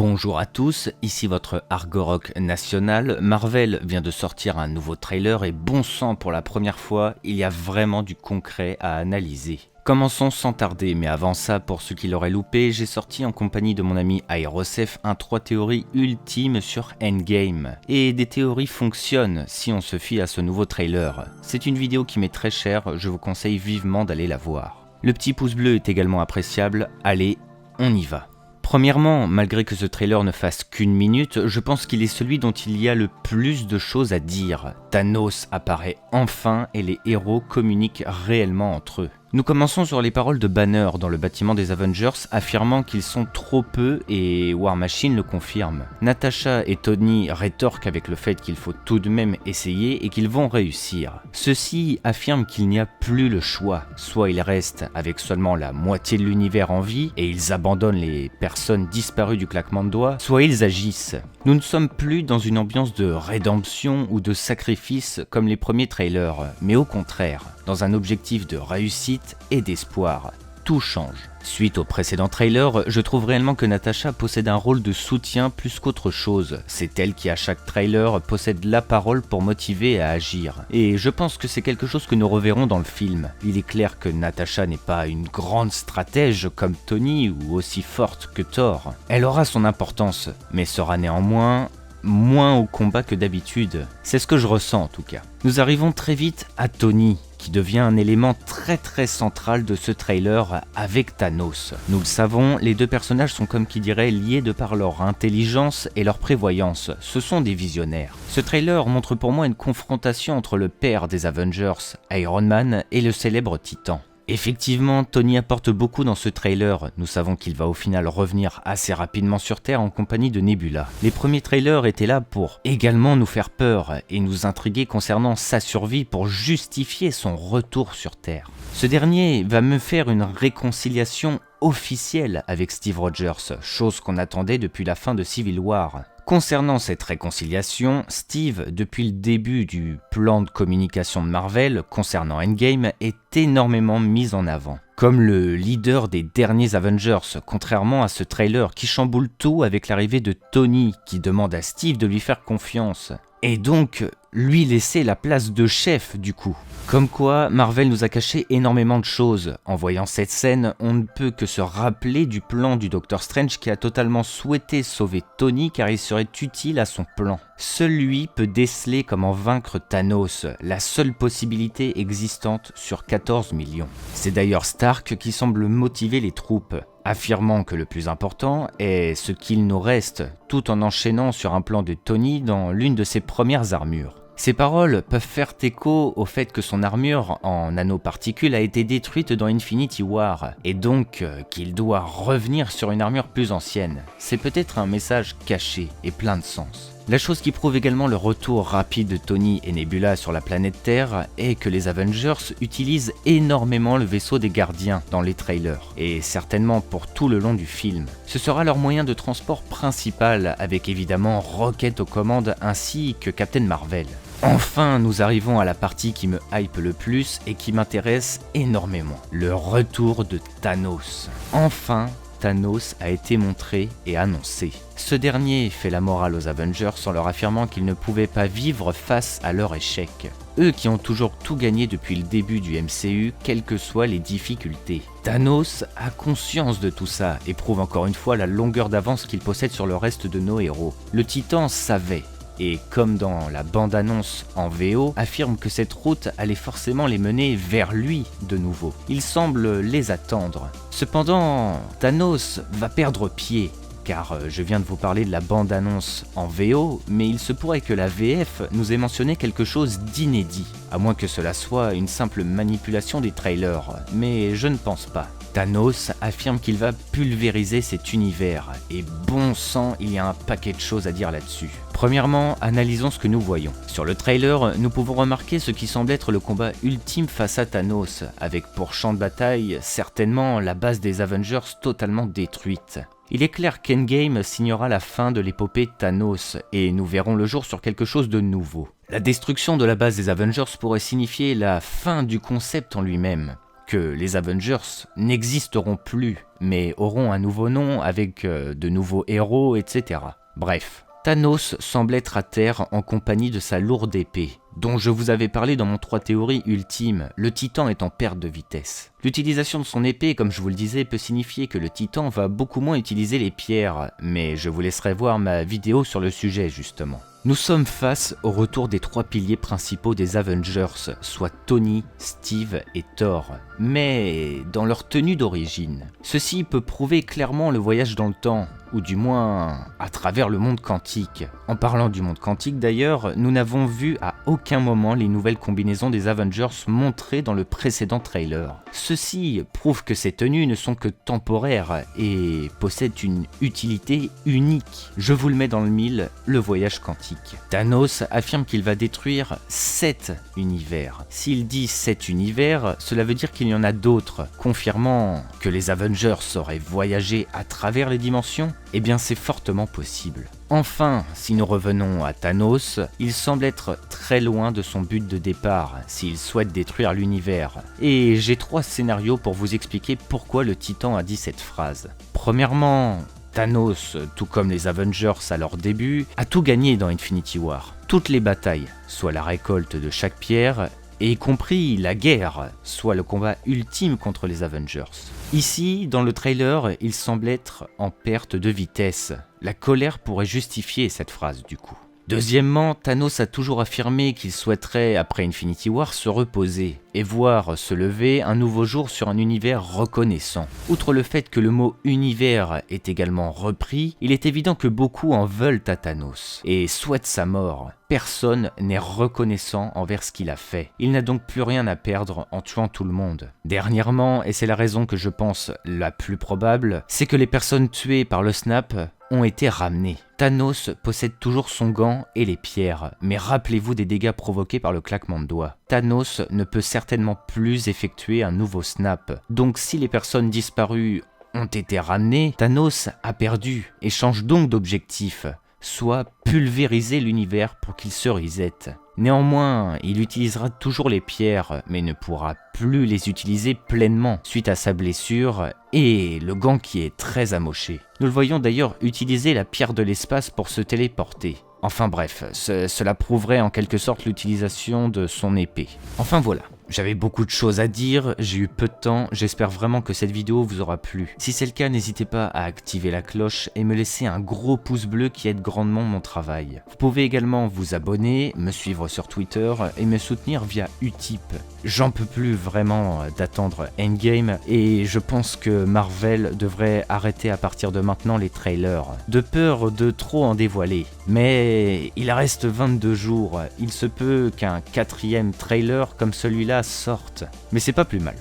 Bonjour à tous, ici votre Argorock national. Marvel vient de sortir un nouveau trailer et bon sang, pour la première fois, il y a vraiment du concret à analyser. Commençons sans tarder, mais avant ça, pour ceux qui l'auraient loupé, j'ai sorti en compagnie de mon ami Aerosef un 3 théories ultimes sur Endgame. Et des théories fonctionnent si on se fie à ce nouveau trailer. C'est une vidéo qui m'est très chère, je vous conseille vivement d'aller la voir. Le petit pouce bleu est également appréciable, allez, on y va. Premièrement, malgré que ce trailer ne fasse qu'une minute, je pense qu'il est celui dont il y a le plus de choses à dire. Thanos apparaît enfin et les héros communiquent réellement entre eux. Nous commençons sur les paroles de Banner dans le bâtiment des Avengers, affirmant qu'ils sont trop peu et War Machine le confirme. Natasha et Tony rétorquent avec le fait qu'il faut tout de même essayer et qu'ils vont réussir. Ceux-ci affirment qu'il n'y a plus le choix, soit ils restent avec seulement la moitié de l'univers en vie et ils abandonnent les personnes disparues du claquement de doigts, soit ils agissent. Nous ne sommes plus dans une ambiance de rédemption ou de sacrifice comme les premiers trailers, mais au contraire, dans un objectif de réussite et d'espoir. Tout change. Suite au précédent trailer, je trouve réellement que Natasha possède un rôle de soutien plus qu'autre chose. C'est elle qui à chaque trailer possède la parole pour motiver à agir. Et je pense que c'est quelque chose que nous reverrons dans le film. Il est clair que Natasha n'est pas une grande stratège comme Tony ou aussi forte que Thor. Elle aura son importance, mais sera néanmoins moins au combat que d'habitude. C'est ce que je ressens en tout cas. Nous arrivons très vite à Tony, qui devient un élément très central de ce trailer avec Thanos. Nous le savons, les deux personnages sont comme qui dirait liés de par leur intelligence et leur prévoyance. Ce sont des visionnaires. Ce trailer montre pour moi une confrontation entre le père des Avengers, Iron Man, et le célèbre Titan. Effectivement, Tony apporte beaucoup dans ce trailer. Nous savons qu'il va au final revenir assez rapidement sur Terre en compagnie de Nebula. Les premiers trailers étaient là pour également nous faire peur et nous intriguer concernant sa survie pour justifier son retour sur Terre. Ce dernier va me faire une réconciliation officielle avec Steve Rogers, chose qu'on attendait depuis la fin de Civil War. Concernant cette réconciliation, Steve, depuis le début du plan de communication de Marvel concernant Endgame, est énormément mis en avant. Comme le leader des derniers Avengers, contrairement à ce trailer qui chamboule tout avec l'arrivée de Tony qui demande à Steve de lui faire confiance. Et donc, lui laisser la place de chef du coup. Comme quoi, Marvel nous a caché énormément de choses. En voyant cette scène, on ne peut que se rappeler du plan du Docteur Strange qui a totalement souhaité sauver Tony car il serait utile à son plan. Seul lui peut déceler comment vaincre Thanos, la seule possibilité existante sur 14 millions. C'est d'ailleurs Stark qui semble motiver les troupes, affirmant que le plus important est ce qu'il nous reste, tout en enchaînant sur un plan de Tony dans l'une de ses premières armures. Ces paroles peuvent faire écho au fait que son armure en nanoparticules a été détruite dans Infinity War, et donc qu'il doit revenir sur une armure plus ancienne. C'est peut-être un message caché et plein de sens. La chose qui prouve également le retour rapide de Tony et Nebula sur la planète Terre est que les Avengers utilisent énormément le vaisseau des gardiens dans les trailers, et certainement pour tout le long du film. Ce sera leur moyen de transport principal, avec évidemment Rocket aux commandes ainsi que Captain Marvel. Enfin, nous arrivons à la partie qui me hype le plus et qui m'intéresse énormément. Le retour de Thanos. Enfin, Thanos a été montré et annoncé. Ce dernier fait la morale aux Avengers en leur affirmant qu'ils ne pouvaient pas vivre face à leur échec. Eux qui ont toujours tout gagné depuis le début du MCU, quelles que soient les difficultés. Thanos a conscience de tout ça et prouve encore une fois la longueur d'avance qu'il possède sur le reste de nos héros. Le Titan savait. Et comme dans la bande-annonce en VO, affirme que cette route allait forcément les mener vers lui de nouveau. Il semble les attendre. Cependant, Thanos va perdre pied, car je viens de vous parler de la bande-annonce en VO, mais il se pourrait que la VF nous ait mentionné quelque chose d'inédit, à moins que cela soit une simple manipulation des trailers, mais je ne pense pas. Thanos affirme qu'il va pulvériser cet univers, et bon sang, il y a un paquet de choses à dire là-dessus. Premièrement, analysons ce que nous voyons. Sur le trailer, nous pouvons remarquer ce qui semble être le combat ultime face à Thanos, avec pour champ de bataille certainement la base des Avengers totalement détruite. Il est clair qu'Endgame signera la fin de l'épopée Thanos, et nous verrons le jour sur quelque chose de nouveau. La destruction de la base des Avengers pourrait signifier la fin du concept en lui-même. que les Avengers n'existeront plus, mais auront un nouveau nom avec de nouveaux héros, etc. Bref, Thanos semble être à terre en compagnie de sa lourde épée, dont je vous avais parlé dans mon 3 théories ultimes, le titan est en perte de vitesse. L'utilisation de son épée, comme je vous le disais, peut signifier que le titan va beaucoup moins utiliser les pierres, mais je vous laisserai voir ma vidéo sur le sujet justement. Nous sommes face au retour des 3 piliers principaux des Avengers, soit Tony, Steve et Thor, mais dans leur tenue d'origine. Ceci peut prouver clairement le voyage dans le temps, ou du moins à travers le monde quantique. En parlant du monde quantique d'ailleurs, nous n'avons vu à aucun moment les nouvelles combinaisons des Avengers montrées dans le précédent trailer. Ceci prouve que ces tenues ne sont que temporaires et possèdent une utilité unique. Je vous le mets dans le mille, le voyage quantique. Thanos affirme qu'il va détruire 7 univers. S'il dit 7 univers, cela veut dire qu'il y en a d'autres, confirmant que les Avengers auraient voyagé à travers les dimensions. Eh bien c'est fortement possible. Enfin, si nous revenons à Thanos, il semble être très loin de son but de départ, s'il souhaite détruire l'univers. Et j'ai 3 scénarios pour vous expliquer pourquoi le Titan a dit cette phrase. Premièrement, Thanos, tout comme les Avengers à leur début, a tout gagné dans Infinity War. Toutes les batailles, soit la récolte de chaque pierre, et y compris la guerre, soit le combat ultime contre les Avengers. Ici, dans le trailer, il semble être en perte de vitesse. La colère pourrait justifier cette phrase du coup. Deuxièmement, Thanos a toujours affirmé qu'il souhaiterait, après Infinity War, se reposer et voir se lever un nouveau jour sur un univers reconnaissant. Outre le fait que le mot univers est également repris, il est évident que beaucoup en veulent à Thanos et souhaitent sa mort. Personne n'est reconnaissant envers ce qu'il a fait. Il n'a donc plus rien à perdre en tuant tout le monde. Dernièrement, et c'est la raison que je pense la plus probable, c'est que les personnes tuées par le snap ont été ramenées. Thanos possède toujours son gant et les pierres, mais rappelez-vous des dégâts provoqués par le claquement de doigts. Thanos ne peut certainement plus effectuer un nouveau snap. Donc si les personnes disparues ont été ramenées, Thanos a perdu et change donc d'objectif, soit pulvériser l'univers pour qu'il se reset. Néanmoins, il utilisera toujours les pierres, mais ne pourra plus les utiliser pleinement suite à sa blessure et le gant qui est très amoché. Nous le voyons d'ailleurs utiliser la pierre de l'espace pour se téléporter. Enfin bref, cela prouverait en quelque sorte l'utilisation de son épée. Enfin voilà. J'avais beaucoup de choses à dire, j'ai eu peu de temps, j'espère vraiment que cette vidéo vous aura plu. Si c'est le cas, n'hésitez pas à activer la cloche et me laisser un gros pouce bleu qui aide grandement mon travail. Vous pouvez également vous abonner, me suivre sur Twitter et me soutenir via Utip. J'en peux plus vraiment d'attendre Endgame et je pense que Marvel devrait arrêter à partir de maintenant les trailers, de peur de trop en dévoiler. Mais il reste 22 jours, il se peut qu'un 4e trailer comme celui-là sorte, mais c'est pas plus mal.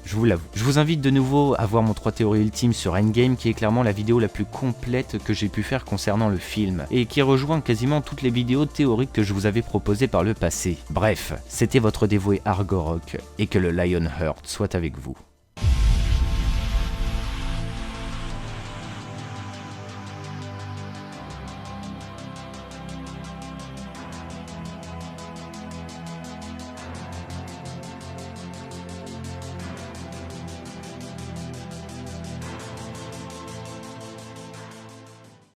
Je vous l'avoue. Je vous invite de nouveau à voir mon 3 théories ultimes sur Endgame qui est clairement la vidéo la plus complète que j'ai pu faire concernant le film et qui rejoint quasiment toutes les vidéos théoriques que je vous avais proposées par le passé. Bref, c'était votre dévoué Argorok et que le Lionheart soit avec vous.